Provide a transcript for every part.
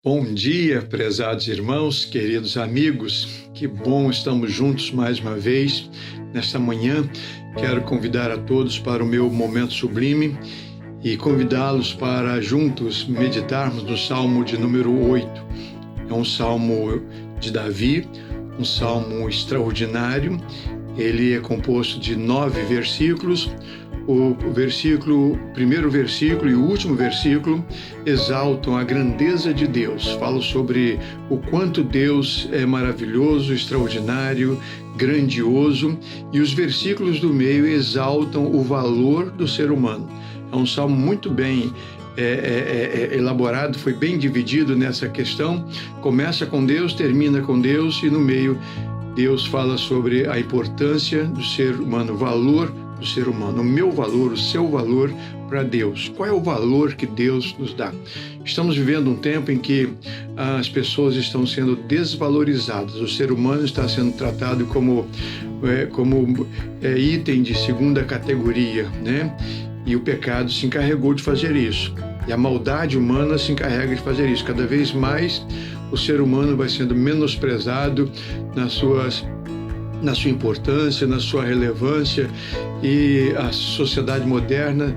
Bom dia, prezados irmãos, queridos amigos. Que bom estamos juntos mais uma vez. Nesta manhã, quero convidar a todos para o meu momento sublime e convidá-los para juntos meditarmos no Salmo de número 8. É um salmo de Davi, um salmo extraordinário. Ele é composto de 9 versículos. O primeiro versículo e o último versículo exaltam a grandeza de Deus. Falam sobre o quanto Deus é maravilhoso, extraordinário, grandioso. E os versículos do meio exaltam o valor do ser humano. É um salmo muito bem elaborado, foi bem dividido nessa questão. Começa com Deus, termina com Deus e no meio Deus fala sobre a importância do ser humano, o valor do ser humano, o meu valor, o seu valor para Deus. Qual é o valor que Deus nos dá? Estamos vivendo um tempo em que as pessoas estão sendo desvalorizadas, o ser humano está sendo tratado como item de segunda categoria, né? E o pecado se encarregou de fazer isso. E a maldade humana se encarrega de fazer isso. Cada vez mais o ser humano vai sendo menosprezado na sua importância, na sua relevância, e a sociedade moderna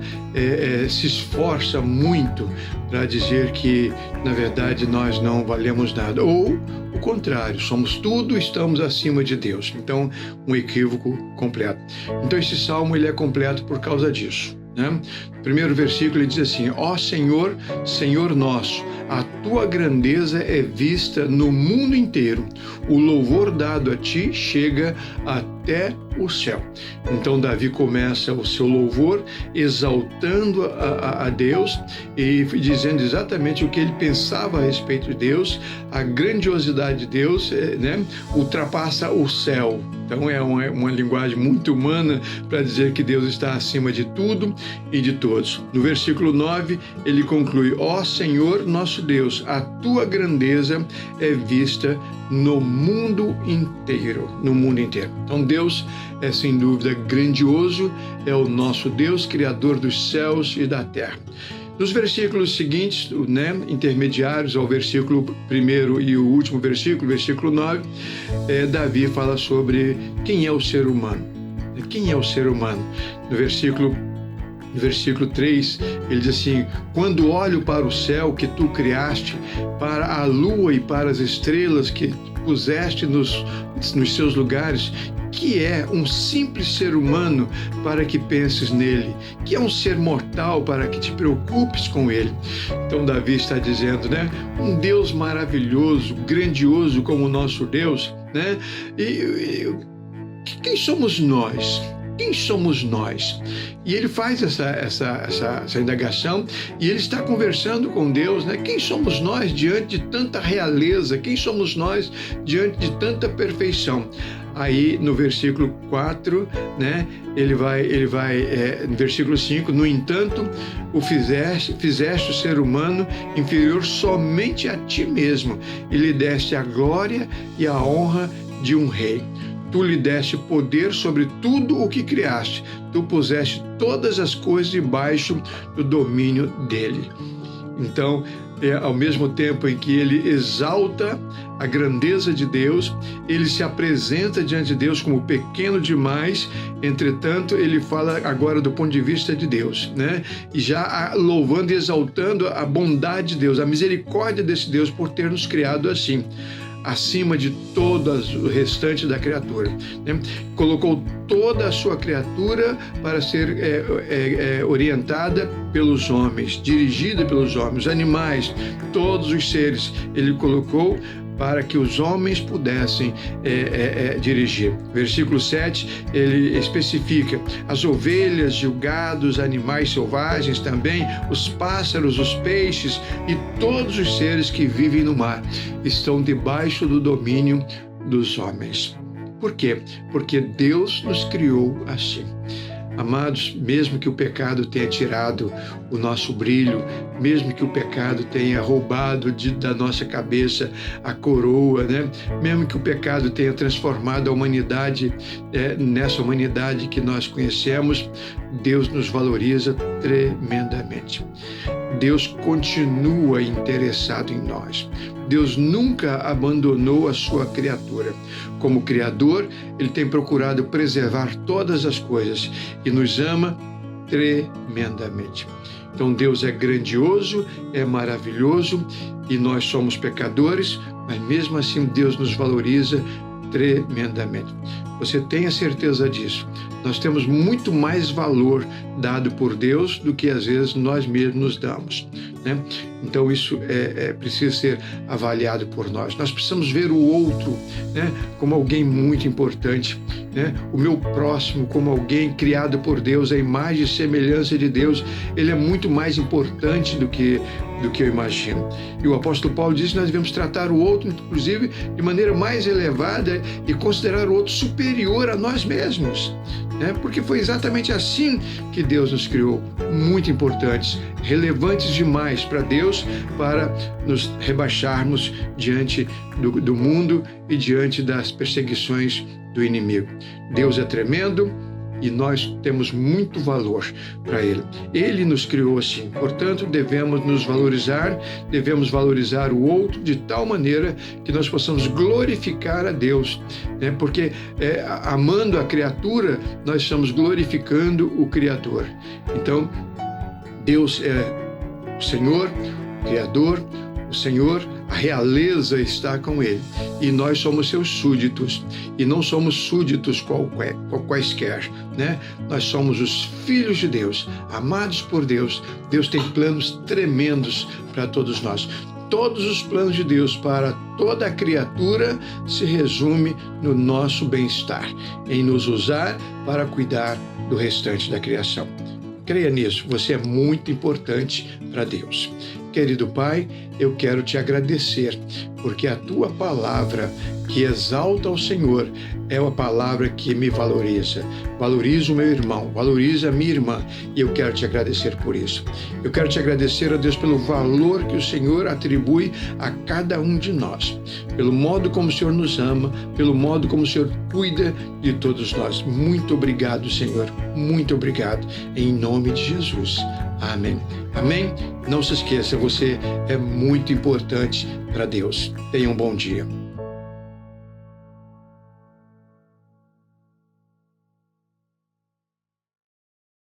se esforça muito para dizer que, na verdade, nós não valemos nada. Ou o contrário, somos tudo, estamos acima de Deus. Então, um equívoco completo. Então, esse salmo ele é completo por causa disso, né? No primeiro versículo ele diz assim: ó Senhor, Senhor nosso, a tua grandeza é vista no mundo inteiro, o louvor dado a ti chega até o céu. Então Davi começa o seu louvor exaltando a Deus e dizendo exatamente o que ele pensava a respeito de Deus. A grandiosidade de Deus, né, ultrapassa o céu. Então é uma linguagem muito humana para dizer que Deus está acima de tudo e de todos. No versículo 9 ele conclui: ó Senhor nosso Deus, a tua grandeza é vista no mundo inteiro, no mundo inteiro. Então Deus é sem dúvida grandioso, é o nosso Deus, criador dos céus e da terra. Nos versículos seguintes, né, intermediários ao versículo 1 e o último versículo, versículo 9, Davi fala sobre quem é o ser humano. Quem é o ser humano? No versículo 3, ele diz assim: quando olho para o céu que tu criaste, para a lua e para as estrelas que puseste nos seus lugares, que é um simples ser humano para que penses nele, que é um ser mortal para que te preocupes com ele. Então Davi está dizendo, né, um Deus maravilhoso, grandioso como o nosso Deus, né? E quem somos nós? Quem somos nós? E ele faz essa indagação e ele está conversando com Deus, né? Quem somos nós diante de tanta realeza? Quem somos nós diante de tanta perfeição? Aí no versículo 4, né, ele vai no versículo 5, no entanto, fizeste o ser humano inferior somente a ti mesmo e lhe deste a glória e a honra de um rei. Tu lhe deste poder sobre tudo o que criaste. Tu puseste todas as coisas debaixo do domínio dele. Então, ao mesmo tempo em que ele exalta a grandeza de Deus, ele se apresenta diante de Deus como pequeno demais. Entretanto, ele fala agora do ponto de vista de Deus, né? E já louvando e exaltando a bondade de Deus, a misericórdia desse Deus por ter nos criado assim, acima de todas o restante da criatura, né? Colocou toda a sua criatura para ser orientada pelos homens, dirigida pelos homens, animais, todos os seres, ele colocou para que os homens pudessem dirigir. Versículo 7, ele especifica as ovelhas e o gado, os animais selvagens também, os pássaros, os peixes e todos os seres que vivem no mar estão debaixo do domínio dos homens. Por quê? Porque Deus nos criou assim. Amados, mesmo que o pecado tenha tirado o nosso brilho, mesmo que o pecado tenha roubado da nossa cabeça a coroa, né? Mesmo que o pecado tenha transformado a humanidade nessa humanidade que nós conhecemos, Deus nos valoriza tremendamente. Deus continua interessado em nós. Deus nunca abandonou a sua criatura. Como Criador, Ele tem procurado preservar todas as coisas e nos ama tremendamente. Então Deus é grandioso, é maravilhoso e nós somos pecadores, mas mesmo assim Deus nos valoriza tremendamente. Você tenha certeza disso. Nós temos muito mais valor dado por Deus do que às vezes nós mesmos nos damos, né? Então isso precisa ser avaliado por nós. Nós precisamos ver o outro, né, como alguém muito importante, né? O meu próximo como alguém criado por Deus, a imagem e semelhança de Deus. Ele é muito mais importante do que eu imagino. E o apóstolo Paulo diz que nós devemos tratar o outro, inclusive, de maneira mais elevada e considerar o outro superior a nós mesmos, né? Porque foi exatamente assim que Deus nos criou, muito importantes, relevantes demais para Deus, para nos rebaixarmos diante do mundo e diante das perseguições do inimigo. Deus é tremendo e nós temos muito valor para Ele. Ele nos criou assim, portanto, devemos nos valorizar, devemos valorizar o outro de tal maneira que nós possamos glorificar a Deus, né? Porque amando a criatura, nós estamos glorificando o Criador. Então, Deus é o Senhor, o Criador, o Senhor, a realeza está com Ele. E nós somos seus súditos. E não somos súditos quaisquer, né? Nós somos os filhos de Deus, amados por Deus. Deus tem planos tremendos para todos nós. Todos os planos de Deus para toda a criatura se resume no nosso bem-estar, em nos usar para cuidar do restante da criação. Creia nisso, você é muito importante para Deus. Querido Pai, eu quero te agradecer, porque a tua palavra que exalta o Senhor é uma palavra que me valoriza. Valoriza o meu irmão, valoriza a minha irmã, e eu quero te agradecer por isso. Eu quero te agradecer, a Deus, pelo valor que o Senhor atribui a cada um de nós, pelo modo como o Senhor nos ama, pelo modo como o Senhor cuida de todos nós. Muito obrigado, Senhor, muito obrigado, em nome de Jesus. Amém. Amém? Não se esqueça, você é muito importante para Deus. Tenha um bom dia.